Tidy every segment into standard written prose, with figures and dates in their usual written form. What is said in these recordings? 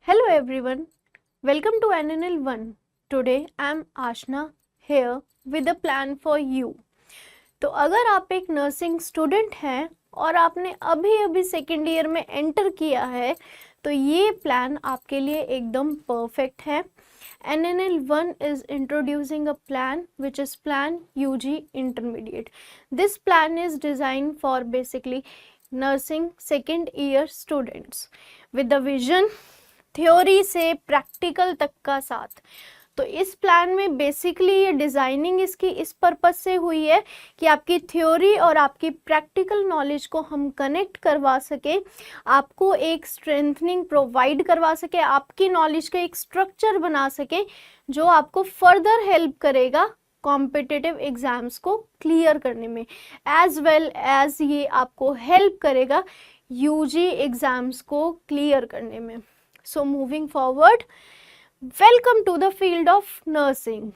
Hello everyone, welcome to NNL1. Today I am Ashna here with a plan for you. तो अगर आप एक nursing student हैं और आपने अभी अभी सेकेंड ईयर में एंटर किया है तो ये प्लान आपके लिए एकदम परफेक्ट है. NNL1 is introducing a plan which is Plan UG Intermediate. This plan is designed for basically nursing second year students with the vision theory से प्रैक्टिकल तक का साथ. तो इस प्लान में बेसिकली ये डिज़ाइनिंग इसकी इस पर्पस से हुई है कि आपकी थ्योरी और आपकी प्रैक्टिकल नॉलेज को हम कनेक्ट करवा सके, आपको एक स्ट्रेंथनिंग प्रोवाइड करवा सके, आपकी नॉलेज का एक स्ट्रक्चर बना सके जो आपको फर्दर हेल्प करेगा कॉम्पिटिटिव एग्जाम्स को क्लियर करने में, एज वेल एज ये आपको हेल्प करेगा यूजी एग्जाम्स को क्लियर करने में. So moving forward, welcome to the field of nursing.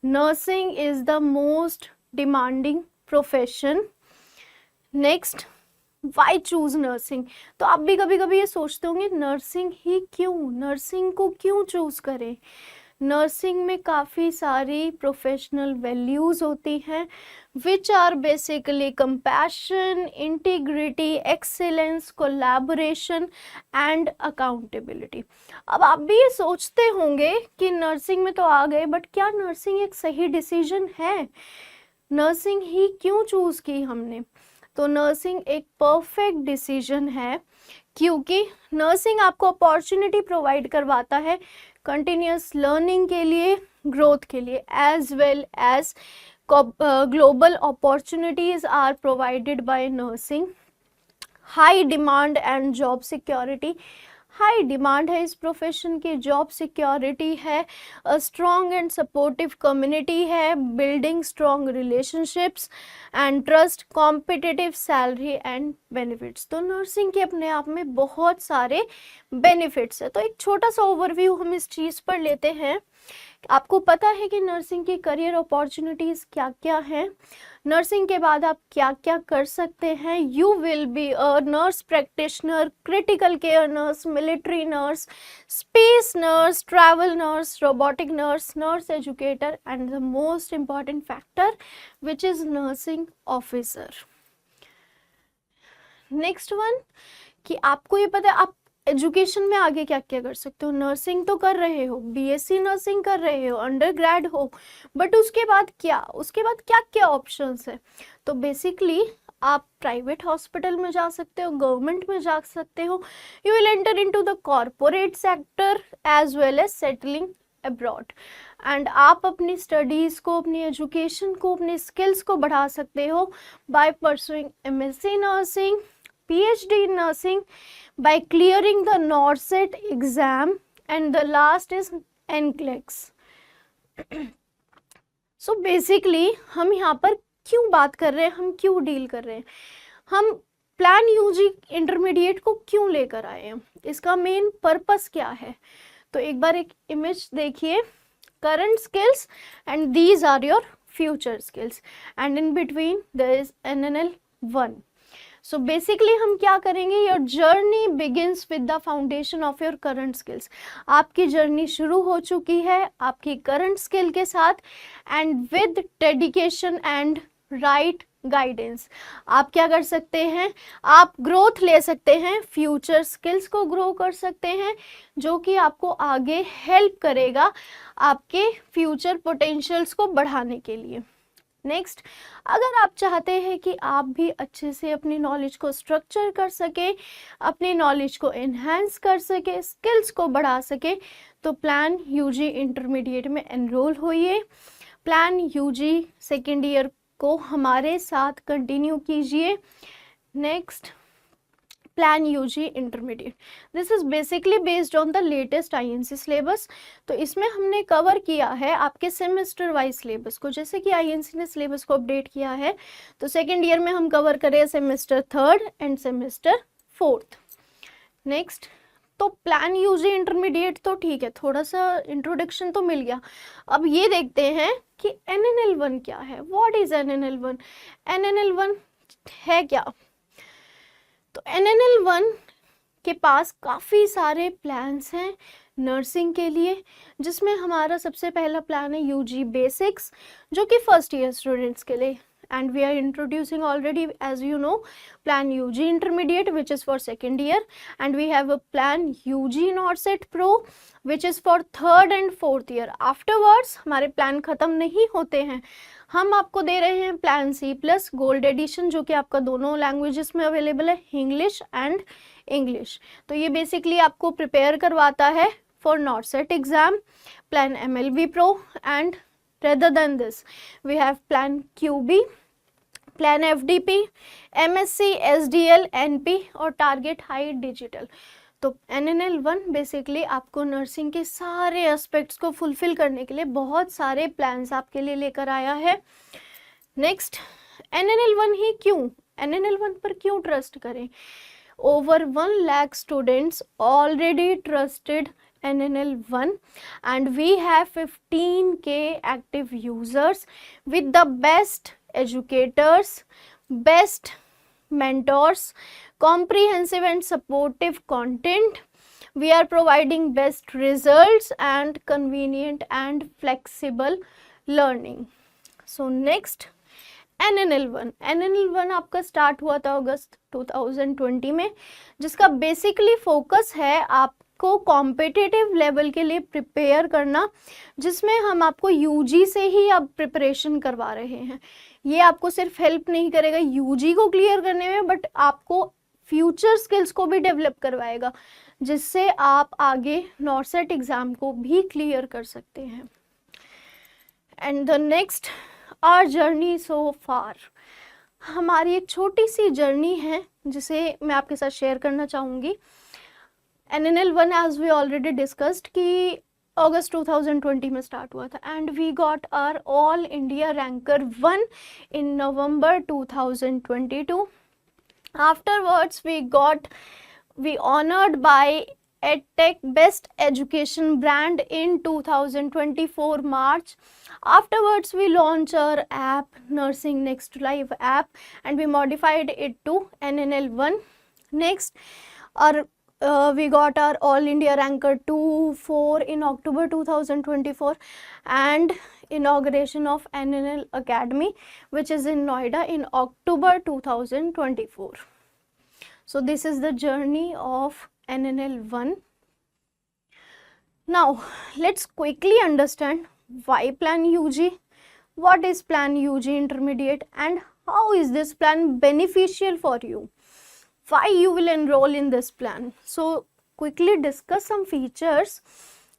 Nursing is the most demanding profession. Next, why choose nursing? तो आप भी कभी कभी ये सोचते होंगे नर्सिंग ही क्यों, नर्सिंग को क्यों चूज करें. नर्सिंग में काफ़ी सारी प्रोफेशनल वैल्यूज़ होती हैं which are basically compassion, integrity, excellence, collaboration and accountability. अब आप भी ये सोचते होंगे कि नर्सिंग में तो आ गए, बट क्या नर्सिंग एक सही डिसीजन है, नर्सिंग ही क्यों चूज़ की हमने. तो नर्सिंग एक परफेक्ट डिसीजन है क्योंकि नर्सिंग आपको अपॉर्चुनिटी प्रोवाइड करवाता है कंटिन्यूस लर्निंग के लिए, ग्रोथ के लिए, as well as global opportunities are provided by nursing. High demand and job security, high demand है इस प्रोफेशन की, जॉब सिक्योरिटी है, स्ट्रॉन्ग एंड सपोर्टिव कम्युनिटी है, building strong relationships and trust, competitive salary and benefits. तो nursing के अपने आप में बहुत सारे बेनिफिट्स है. तो एक छोटा सा ओवरव्यू हम इस चीज़ पर लेते हैं. आपको पता है कि नर्सिंग की करियर अपॉर्चुनिटीज़ क्या क्या हैं, नर्सिंग के बाद आप क्या क्या कर सकते हैं. You will be a nurse practitioner, critical care nurse, military nurse, space nurse, travel nurse, robotic nurse, nurse educator and the most important factor which is nursing officer. Next one कि आपको ये पता है आप एजुकेशन में आगे क्या क्या कर सकते हो. नर्सिंग तो कर रहे हो, बीएससी नर्सिंग कर रहे हो, अंडर ग्रेड हो, बट उसके बाद क्या, उसके बाद क्या क्या ऑप्शंस है. तो बेसिकली आप प्राइवेट हॉस्पिटल में जा सकते हो, गवर्नमेंट में जा सकते हो, you will enter into the corporate sector as well as settling abroad. And आप अपनी स्टडीज़ को, अपनी एजुकेशन को, अपने स्किल्स को बढ़ा सकते हो by pursuing MSc nursing, PhD in nursing, by clearing the NORCET exam, and the last is NCLEX. So basically हम यहाँ पर क्यों बात कर रहे हैं, हम क्यों डील कर रहे हैं, हम प्लान यूजी इंटरमीडिएट को क्यों लेकर आए हैं, इसका मेन पर्पस क्या है. तो एक बार एक इमेज देखिए, current skills and these are your future skills and in between there is NNL1. So basically हम क्या करेंगे, your journey begins with the foundation of your current skills. आपकी जर्नी शुरू हो चुकी है आपकी करंट स्किल के साथ and with dedication and right guidance. आप क्या कर सकते हैं, आप ग्रोथ ले सकते हैं, फ्यूचर स्किल्स को ग्रो कर सकते हैं जो कि आपको आगे हेल्प करेगा आपके फ्यूचर पोटेंशियल्स को बढ़ाने के लिए. नेक्स्ट, अगर आप चाहते हैं कि आप भी अच्छे से अपनी नॉलेज को स्ट्रक्चर कर सके, अपनी नॉलेज को एनहांस कर सके, स्किल्स को बढ़ा सके, तो प्लान यूजी इंटरमीडिएट में एनरोल होइए. प्लान यूजी सेकेंड ईयर को हमारे साथ कंटिन्यू कीजिए. Next, plan UG intermediate, this is basically based on the latest INC syllabus. तो इसमें हमने कवर किया है आपके सेमेस्टर वाइज सिलेबस को, जैसे कि INC ने सिलेबस को अपडेट किया है. तो सेकेंड ईयर में हम कवर करें semester third end semester fourth. Next, तो प्लान यूजी इंटरमीडिएट तो ठीक है, थोड़ा सा इंट्रोडक्शन तो मिल गया. अब ये देखते हैं कि NNL1 क्या है, व्हाट इज NNL1. NNL1 है क्या, तो NNL1 के पास काफ़ी सारे प्लान्स हैं नर्सिंग के लिए, जिसमें हमारा सबसे पहला प्लान है यूजी बेसिक्स, जो कि फर्स्ट ईयर स्टूडेंट्स के लिए, and we are introducing already, as you know, plan UG intermediate which is for second year, and we have a plan UG NORCET Pro which is for third and fourth year. Afterwards हमारे plan ख़त्म नहीं होते हैं, हम आपको दे रहे हैं plan C plus gold edition, जो कि आपका दोनों लैंग्वेजेस में अवेलेबल है, इंग्लिश एंड इंग्लिश। तो ये बेसिकली आपको प्रिपेयर करवाता है for NORCET exam, plan MLB Pro, and rather than this we have plan QB, plan FDP, MSc, SDL, NP और टारगेट हाई डिजिटल। तो NNL1 बेसिकली आपको नर्सिंग के सारे एस्पेक्ट्स को फुलफिल करने के लिए बहुत सारे प्लान्स आपके लिए लेकर आया है। नेक्स्ट, NNL1 ही क्यों, NNL1 पर क्यों ट्रस्ट करें? Over 1 lakh students already trusted NNL1 and we have 15k active users with the best educators, best mentors, comprehensive and supportive content. We are providing best results and convenient and flexible learning. So next, NNL1 आपका start हुआ था अगस्त 2020 में, जिसका basically focus है आपको competitive level के लिए prepare करना, जिसमें हम आपको यूजी से ही अब प्रिपरेशन करवा रहे हैं। ये आपको सिर्फ हेल्प नहीं करेगा यूजी को क्लियर करने में, बट आपको फ्यूचर स्किल्स को भी डेवलप करवाएगा, जिससे आप आगे नॉर्सेट एग्ज़ाम को भी क्लियर कर सकते हैं। And the next, our journey so far, हमारी एक छोटी सी जर्नी है जिसे मैं आपके साथ शेयर करना चाहूँगी। NNL1 as we already discussed कि अगस्त 2020 में स्टार्ट हुआ था, and we got our all India ranker 1 in November 2022। Afterwards we honored by EdTech Best Education Brand in 2024 March. Afterwards, we launched our app, Nursing Next Live app, and we modified it to NNL1. Next, we got our All India Ranker 2-4 in October 2024, and inauguration of NNL Academy, which is in Noida, in October 2024. So this is the journey of NNL1. Now let's quickly understand why plan UG, what is plan UG intermediate, and how is this plan beneficial for you, why you will enroll in this plan. So quickly discuss some features.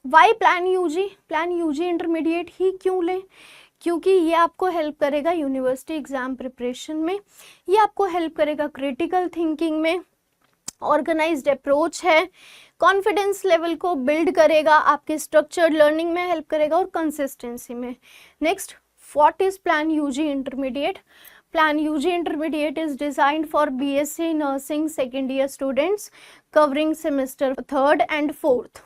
Why plan UG intermediate ही क्यों लें? क्योंकि ये आपको help करेगा university exam preparation में, ये आपको help करेगा क्रिटिकल थिंकिंग में, ऑर्गेनाइज्ड अप्रोच है, कॉन्फिडेंस लेवल को बिल्ड करेगा, आपके स्ट्रक्चर्ड लर्निंग में हेल्प करेगा और कंसिस्टेंसी में। Next, what is plan UG intermediate? Plan UG Intermediate is designed for BSc Nursing second year students covering semester 3rd and 4th.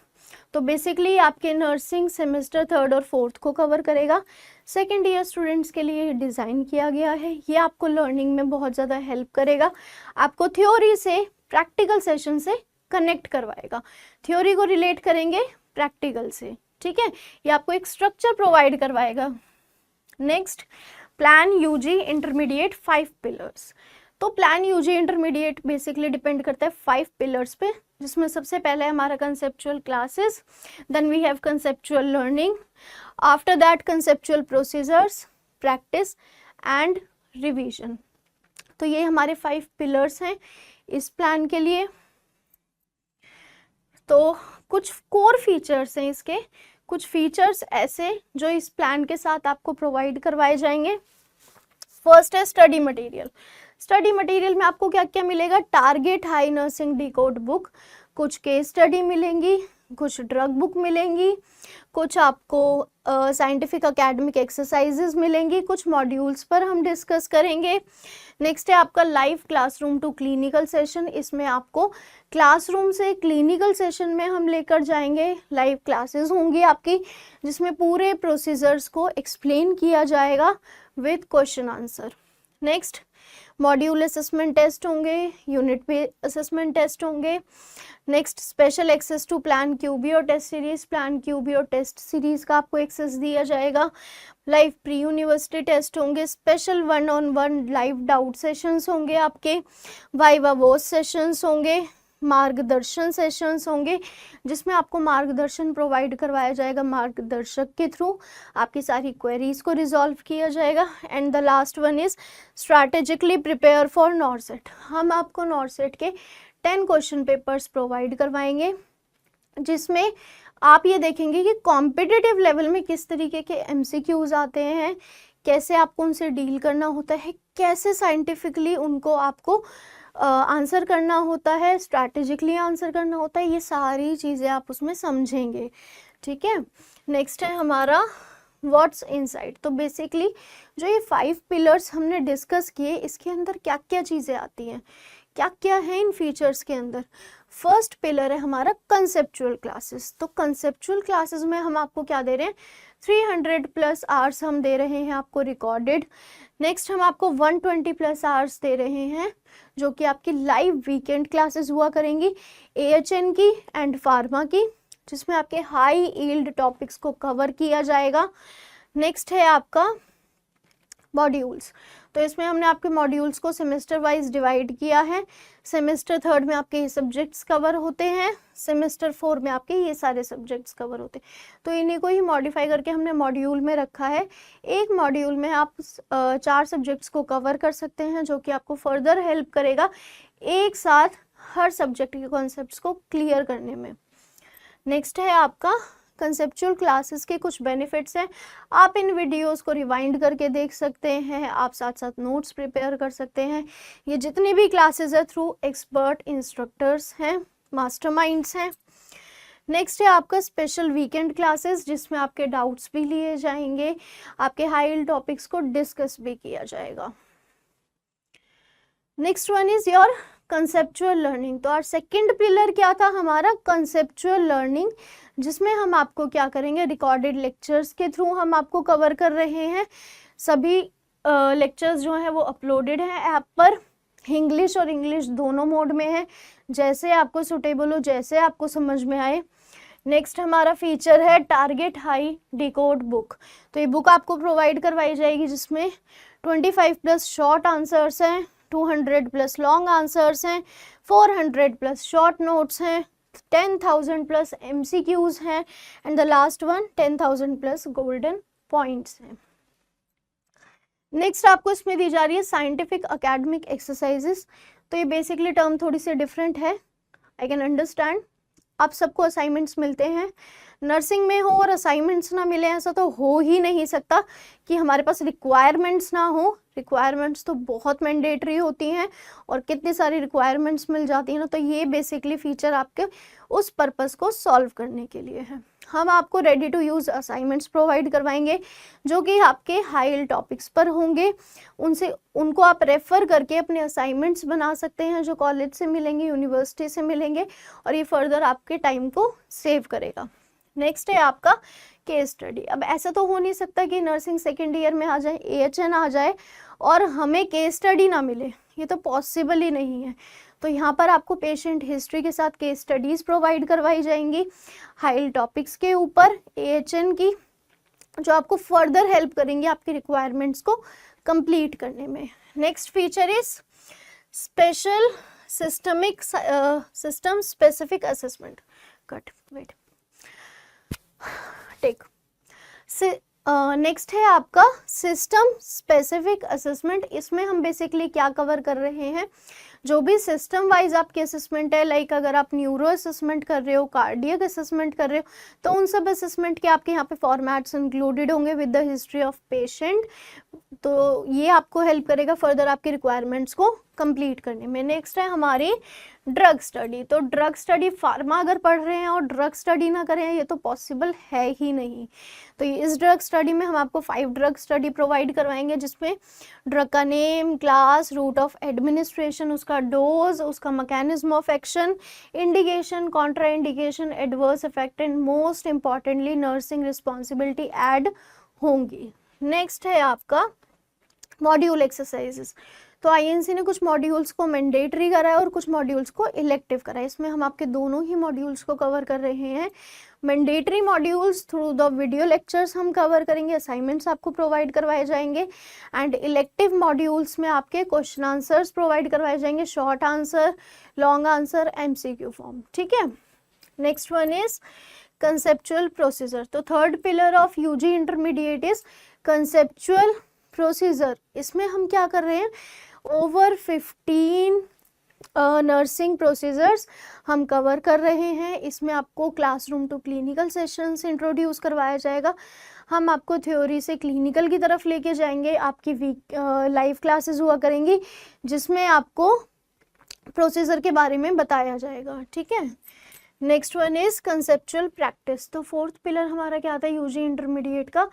तो basically आपके नर्सिंग सेमेस्टर 3rd और 4th को cover करेगा। Second year students के लिए design किया गया है। ये आपको लर्निंग में बहुत ज़्यादा हेल्प करेगा, आपको थ्योरी से प्रैक्टिकल सेशन से कनेक्ट करवाएगा, थ्योरी को रिलेट करेंगे प्रैक्टिकल से, ठीक है। ये आपको एक स्ट्रक्चर प्रोवाइड करवाएगा। Next, plan UG intermediate 5 pillars. तो plan UG intermediate basically depend करता है 5 पिलर्स पे, जिसमें सबसे पहले हमारा conceptual classes, then we have conceptual learning, after that conceptual procedures, practice and revision. तो ये हमारे 5 पिलर्स हैं इस प्लान के लिए। तो कुछ कोर फीचर्स हैं इसके, कुछ फीचर्स ऐसे जो इस प्लान के साथ आपको प्रोवाइड करवाए जाएंगे। फर्स्ट है स्टडी मटेरियल। स्टडी मटेरियल में आपको क्या क्या मिलेगा? Target high nursing decode book, कुछ केस स्टडी मिलेंगी, कुछ ड्रग बुक मिलेंगी, कुछ आपको साइंटिफिक एकेडमिक एक्सरसाइजेज मिलेंगी, कुछ मॉड्यूल्स पर हम डिस्कस करेंगे। नेक्स्ट है आपका live classroom to clinical session. इसमें आपको क्लासरूम से क्लिनिकल सेशन में हम लेकर जाएंगे, लाइव क्लासेस होंगी आपकी, जिसमें पूरे प्रोसीजर्स को एक्सप्लेन किया जाएगा with question answer. Next, module assessment test होंगे, यूनिट पे असेसमेंट टेस्ट होंगे। Next special access to plan QB और टेस्ट सीरीज, प्लान क्यूबी और टेस्ट सीरीज का आपको एक्सेस दिया जाएगा। लाइव प्री यूनिवर्सिटी टेस्ट होंगे, special 1-on-1 live doubt sessions होंगे आपके, वाइवा वॉच सेशंस होंगे, मार्गदर्शन सेशंस होंगे जिसमें आपको मार्गदर्शन प्रोवाइड करवाया जाएगा, मार्गदर्शक के थ्रू आपकी सारी क्वेरीज को रिजॉल्व किया जाएगा। And the last one is strategically prepare for NORCET. हम आपको नॉरसेट के 10 क्वेश्चन पेपर्स प्रोवाइड करवाएंगे जिसमें आप ये देखेंगे कि कॉम्पिटिटिव लेवल में किस तरीके के MCQs आते हैं, कैसे आपको उनसे डील करना होता है, कैसे साइंटिफिकली उनको आपको आंसर करना होता है, स्ट्रैटेजिकली आंसर करना होता है, ये सारी चीज़ें आप उसमें समझेंगे। ठीक है, नेक्स्ट है हमारा व्हाट्स इनसाइड। तो बेसिकली जो ये 5 पिलर्स हमने डिस्कस किए, इसके अंदर क्या क्या चीज़ें आती हैं, क्या क्या है इन फीचर्स के अंदर। फर्स्ट पिलर है हमारा कंसेप्चुअल क्लासेस। तो कंसेप्चुअल क्लासेस में हम आपको क्या दे रहे हैं, 300+ आवर्स हम दे रहे हैं आपको रिकॉर्डेड। नेक्स्ट हम आपको 120+ आवर्स दे रहे हैं जो कि आपकी लाइव वीकेंड क्लासेस हुआ करेंगी AHN की एंड फार्मा की, जिसमें आपके हाई यील्ड टॉपिक्स को कवर किया जाएगा। नेक्स्ट है आपका मॉड्यूल्स। तो इसमें हमने आपके मॉड्यूल्स को सेमेस्टर वाइज डिवाइड किया है। सेमेस्टर 3 में आपके ये सब्जेक्ट्स कवर होते हैं, सेमेस्टर 4 में आपके ये सारे सब्जेक्ट्स कवर होते हैं। तो इन्हीं को ही मॉडिफाई करके हमने मॉड्यूल में रखा है। एक मॉड्यूल में आप 4 सब्जेक्ट्स को कवर कर सकते हैं जो कि आपको फर्दर हेल्प करेगा एक साथ हर सब्जेक्ट के कॉन्सेप्ट्स को क्लियर करने में। नेक्स्ट है आपका कंसेप्चुअल क्लासेस के कुछ बेनिफिट्स हैं। आप इन वीडियोस को रिवाइंड करके देख सकते हैं, आप साथ साथ नोट्स प्रिपेयर कर सकते हैं। ये जितनी भी क्लासेस है थ्रू एक्सपर्ट इंस्ट्रक्टर्स हैं, मास्टरमाइंड्स हैं। नेक्स्ट है आपका स्पेशल वीकेंड क्लासेस जिसमें आपके डाउट्स भी लिए जाएंगे, आपके हाई यील्ड टॉपिक्स को डिस्कस भी किया जाएगा। Next one is your conceptual learning. तो और सेकंड पिलर क्या था हमारा, कंसेप्चुअल लर्निंग, जिसमें हम आपको क्या करेंगे, रिकॉर्डेड लेक्चर्स के थ्रू हम आपको कवर कर रहे हैं। सभी लेक्चर्स जो हैं वो अपलोडेड हैं ऐप पर, इंग्लिश और इंग्लिश दोनों मोड में है, जैसे आपको सुटेबल हो, जैसे आपको समझ में आए। नेक्स्ट हमारा फीचर है टारगेट हाई डिकोड बुक। तो ये बुक आपको प्रोवाइड करवाई जाएगी जिसमें 25+ शॉर्ट आंसर्स हैं, 200+ लॉन्ग आंसर्स हैं, 400+ शॉर्ट नोट्स हैं, 10,000+ MCQs हैं and the last one 10,000+ golden points हैं। नेक्स्ट आपको इसमें दी जा रही है साइंटिफिक अकेडमिक एक्सरसाइजेस। तो ये बेसिकली टर्म थोड़ी सी डिफरेंट है, आई कैन अंडरस्टैंड। आप सबको असाइनमेंट्स मिलते हैं, नर्सिंग में हो और असाइनमेंट्स ना मिले ऐसा तो हो ही नहीं सकता कि हमारे पास रिक्वायरमेंट्स ना हो। रिक्वायरमेंट्स तो बहुत मैंडेटरी होती हैं और कितनी सारी रिक्वायरमेंट्स मिल जाती हैं ना। तो ये बेसिकली फीचर आपके उस पर्पस को सॉल्व करने के लिए है। हम आपको ready to use assignments provide करवाएंगे जो कि आपके हाई यील्ड टॉपिक्स पर होंगे। उनको आप रेफ़र करके अपने असाइनमेंट्स बना सकते हैं जो कॉलेज से मिलेंगे, यूनिवर्सिटी से मिलेंगे, और ये फर्दर आपके टाइम को सेव करेगा। नेक्स्ट है आपका केस स्टडी। अब ऐसा तो हो नहीं सकता कि नर्सिंग सेकेंड ईयर में आ जाए, AHN आ जाए और हमें केस स्टडी ना मिले, ये तो पॉसिबल ही नहीं है। तो यहाँ पर आपको पेशेंट हिस्ट्री के साथ केस स्टडीज़ प्रोवाइड करवाई जाएंगी हाई यील्ड टॉपिक्स के ऊपर AHN की, जो आपको फर्दर हेल्प करेंगे आपके रिक्वायरमेंट्स को कंप्लीट करने में। Next feature is special system specific assessment. Cut wait take. Next है आपका सिस्टम स्पेसिफिक असेसमेंट। इसमें हम बेसिकली क्या कवर कर रहे हैं, जो भी सिस्टम वाइज आपकी असेसमेंट है, लाइक अगर आप न्यूरो असेसमेंट कर रहे हो, कार्डियक असेसमेंट कर रहे हो, तो उन सब असेसमेंट के आपके यहाँ पे फॉर्मेट्स इंक्लूडेड होंगे with the history of patient. तो ये आपको हेल्प करेगा फर्दर आपकी रिक्वायरमेंट्स को कंप्लीट करने में। नेक्स्ट है हमारी ड्रग स्टडी। तो ड्रग स्टडी फार्मा अगर पढ़ रहे हैं और ड्रग स्टडी ना करें ये तो पॉसिबल है ही नहीं। तो इस ड्रग स्टडी में हम आपको 5 ड्रग स्टडी प्रोवाइड करवाएंगे जिसमें ड्रग का name, class, route of administration, उसका डोज, उसका mechanism of action, indication, contra indication, adverse effect and most importantly nursing responsibility add होंगी। नेक्स्ट है आपका मॉड्यूल एक्सरसाइजेस। तो आईएनसी ने कुछ मॉड्यूल्स को मैंडेटरी करा है और कुछ मॉड्यूल्स को इलेक्टिव करा है। इसमें हम आपके दोनों ही मॉड्यूल्स को कवर कर रहे हैं। Mandatory modules through the video lectures हम कवर करेंगे, असाइनमेंट्स आपको प्रोवाइड करवाए जाएंगे, एंड इलेक्टिव मॉड्यूल्स में आपके क्वेश्चन आंसर्स प्रोवाइड करवाए जाएंगे, short answer, long answer, MCQ form. ठीक है, next one is conceptual procedure. तो third pillar of UG intermediate is conceptual procedure. इसमें हम क्या कर रहे हैं, ओवर 15 नर्सिंग प्रोसीजर्स हम कवर कर रहे हैं। इसमें आपको classroom to clinical sessions introduce करवाया जाएगा। हम आपको थ्योरी से क्लिनिकल की तरफ लेके जाएंगे। आपकी लाइव क्लासेस हुआ करेंगी जिसमें आपको प्रोसीजर के बारे में बताया जाएगा। ठीक है, next one is conceptual practice. तो फोर्थ पिलर हमारा क्या आता है यूजी इंटरमीडिएट का,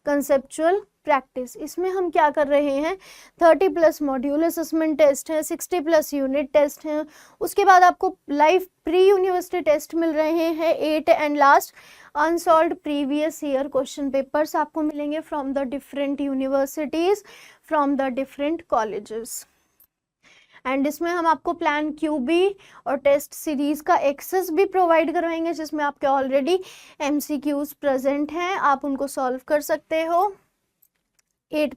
कंसेप्चुअल प्रैक्टिस। इसमें हम क्या कर रहे हैं, 30+ मॉड्यूल असेसमेंट टेस्ट है, 60+ यूनिट टेस्ट हैं। उसके बाद आपको लाइव प्री यूनिवर्सिटी टेस्ट मिल रहे हैं 8, and last unsolved previous year question papers आपको मिलेंगे from the different universities, from the different colleges. And इसमें हम आपको प्लान क्यूबी और टेस्ट सीरीज का एक्सेस भी प्रोवाइड करवाएंगे, जिसमें आपके ऑलरेडी एमसीक्यूज प्रेजेंट हैं, आप उनको सॉल्व कर सकते हो। 8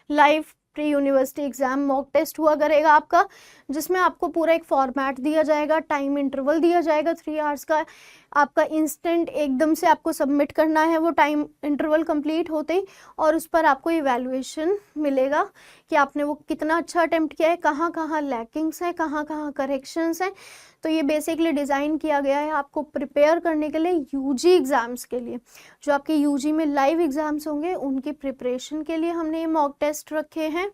live pre university exam mock test हुआ करेगा आपका, जिसमें आपको पूरा एक फॉर्मेट दिया जाएगा, टाइम इंटरवल दिया जाएगा 3 आवर्स का। आपका इंस्टेंट एकदम से आपको सबमिट करना है वो टाइम इंटरवल कंप्लीट होते ही, और उस पर आपको इवैल्यूएशन मिलेगा कि आपने वो कितना अच्छा अटेम्प्ट किया है, कहाँ कहाँ लैकिंग्स है, कहाँ कहाँ करेक्शंस हैं। तो ये बेसिकली डिज़ाइन किया गया है आपको प्रिपेयर करने के लिए यूजी एग्ज़ाम्स के लिए। जो आपके यूजी में लाइव एग्ज़ाम्स होंगे उनकी प्रिपरेशन के लिए हमने ये मॉक टेस्ट रखे हैं।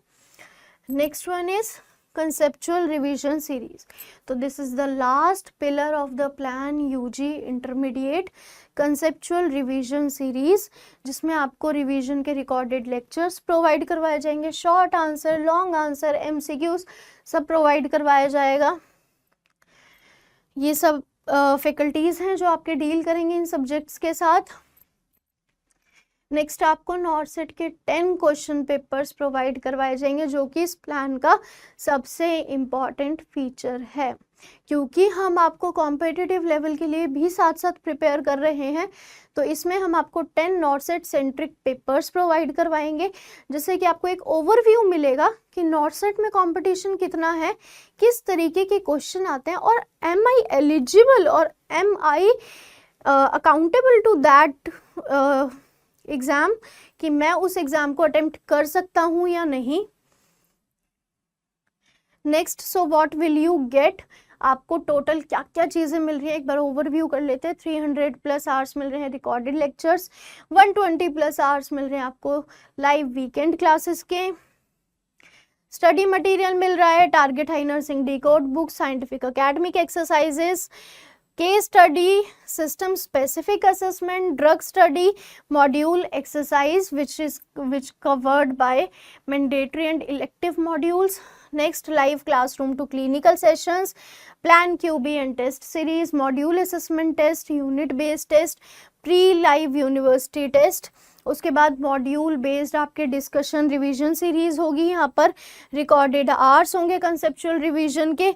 Next one is conceptual revision series. तो this is the last pillar of the plan UG intermediate, conceptual revision series, जिसमें आपको रिवीजन के रिकॉर्डेड लेक्चर्स प्रोवाइड करवाए जाएंगे, short answer, long answer, MCQs सब प्रोवाइड करवाया जाएगा। ये सब फैकल्टीज हैं जो आपके डील करेंगे इन सब्जेक्ट्स के साथ। नेक्स्ट आपको नॉर्सेट के 10 क्वेश्चन पेपर्स प्रोवाइड करवाए जाएंगे, जो कि इस प्लान का सबसे इम्पॉर्टेंट फीचर है, क्योंकि हम आपको कॉम्पिटिटिव लेवल के लिए भी साथ साथ प्रिपेयर कर रहे हैं। तो इसमें हम आपको 10 नॉर्सेट सेंट्रिक पेपर्स प्रोवाइड करवाएंगे, जिससे कि आपको एक ओवरव्यू मिलेगा कि नॉर्सेट में कंपटीशन कितना है, किस तरीके के क्वेश्चन आते हैं, और एम आई एलिजिबल और am I accountable to that exam, कि मैं उस एग्ज़ाम को अटेम्प्ट कर सकता हूँ या नहीं। Next, so what will you get, आपको टोटल क्या क्या चीज़ें मिल रही है एक बार ओवरव्यू कर लेते हैं। 300+ आवर्स मिल रहे हैं रिकॉर्डेड लेक्चर्स, 120+ आवर्स मिल रहे हैं आपको लाइव वीकेंड क्लासेस के, स्टडी मटेरियल मिल रहा है, target high nursing decode book, scientific academic exercises, case study, system specific assessment, drug study, module exercise which covered by mandatory and elective modules. Next, live classroom to clinical sessions, plan QB and test series, module assessment test, unit based test, pre-live university test. उसके बाद module based आपके discussion revision series होगी, यहाँ पर recorded hours होंगे conceptual revision के,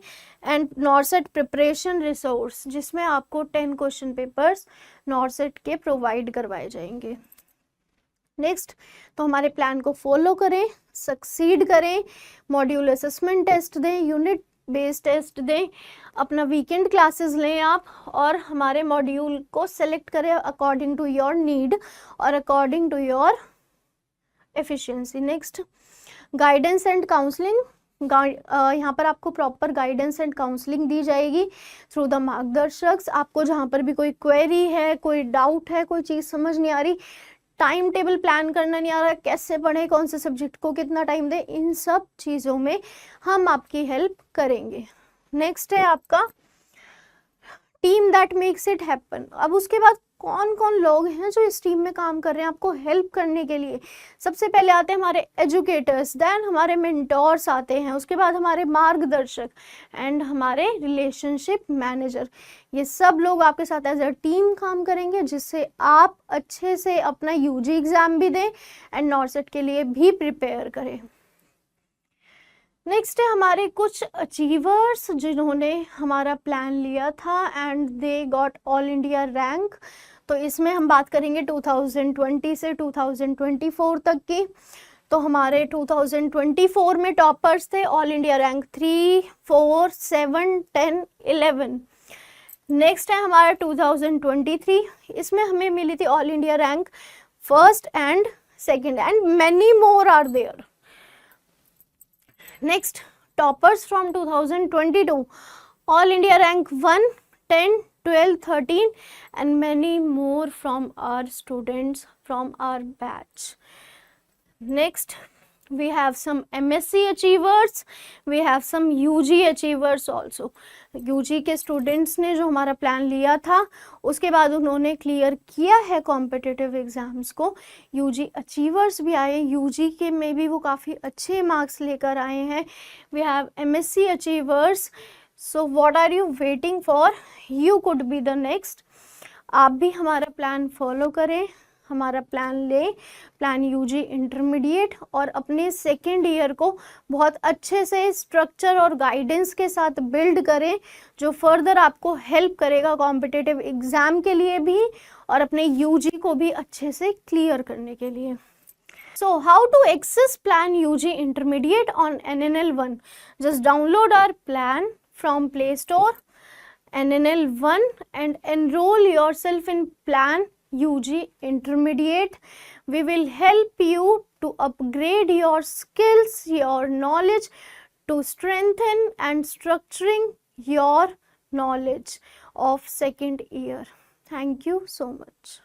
and नॉर्सेट preparation resource, जिसमें आपको 10 क्वेश्चन पेपर्स नॉर्सेट के प्रोवाइड करवाए जाएंगे। नेक्स्ट, तो हमारे प्लान को फॉलो करें, सक्सीड करें, मॉड्यूल असेसमेंट टेस्ट दें, यूनिट बेस्ड टेस्ट दें, अपना वीकेंड क्लासेस लें आप, और हमारे मॉड्यूल को सेलेक्ट करें अकॉर्डिंग टू योर नीड और according to your efficiency. Next, guidance and counselling, यहाँ पर आपको प्रॉपर गाइडेंस एंड काउंसलिंग दी जाएगी थ्रू द मार्गदर्शक। आपको जहाँ पर भी कोई क्वेरी है, कोई डाउट है, कोई चीज़ समझ नहीं आ रही, टाइम टेबल प्लान करना नहीं आ रहा, कैसे पढ़ें, कौन से सब्जेक्ट को कितना टाइम दें, इन सब चीज़ों में हम आपकी हेल्प करेंगे। नेक्स्ट है आपका team that makes it happen. अब उसके बाद कौन कौन लोग हैं जो इस टीम में काम कर रहे हैं आपको हेल्प करने के लिए। सबसे पहले आते हैं हमारे एजुकेटर्स, देन हमारे मेंटोर्स आते हैं, उसके बाद हमारे मार्गदर्शक एंड हमारे रिलेशनशिप मैनेजर। ये सब लोग आपके साथ एज अ टीम काम करेंगे, जिससे आप अच्छे से अपना यूजी एग्जाम भी दें एंड नॉर्सेट के लिए भी प्रिपेयर करें। नेक्स्ट है हमारे कुछ अचीवर्स जिन्होंने हमारा प्लान लिया था and they got all India rank. तो इसमें हम बात करेंगे 2020 से 2024 तक की। तो हमारे 2024 में टॉपर्स थे ऑल इंडिया रैंक 3, 4, 7, 10, 11। नेक्स्ट है हमारा 2023, इसमें हमें मिली थी all India rank first and second and many more are there. Next toppers from 2022 all India rank 1, 10, 12, 13 and many more from our students from our batch. Next we have some MSc achievers, we have some UG achievers also. UG के students ने जो हमारा plan लिया था उसके बाद उन्होंने clear किया है कॉम्पिटिटिव एग्जाम्स को। UG अचीवर्स भी आए, UG के में भी वो काफ़ी अच्छे मार्क्स लेकर आए हैं। We have MSc achievers. So what are you waiting for? You could be the next. आप भी हमारा प्लान फॉलो करें, हमारा प्लान ले, प्लान UG इंटरमीडिएट, और अपने सेकेंड ईयर को बहुत अच्छे से स्ट्रक्चर और गाइडेंस के साथ बिल्ड करें जो फर्दर आपको हेल्प करेगा कॉम्पिटिटिव एग्ज़ाम के लिए भी और अपने UG को भी अच्छे से क्लियर करने के लिए। So how to access plan UG intermediate on NNL1? Just download our plan from Play Store, NNL1, and enroll yourself in plan UG intermediate. We will help you to upgrade your skills, your knowledge, to strengthen and structuring your knowledge of second year. Thank you so much.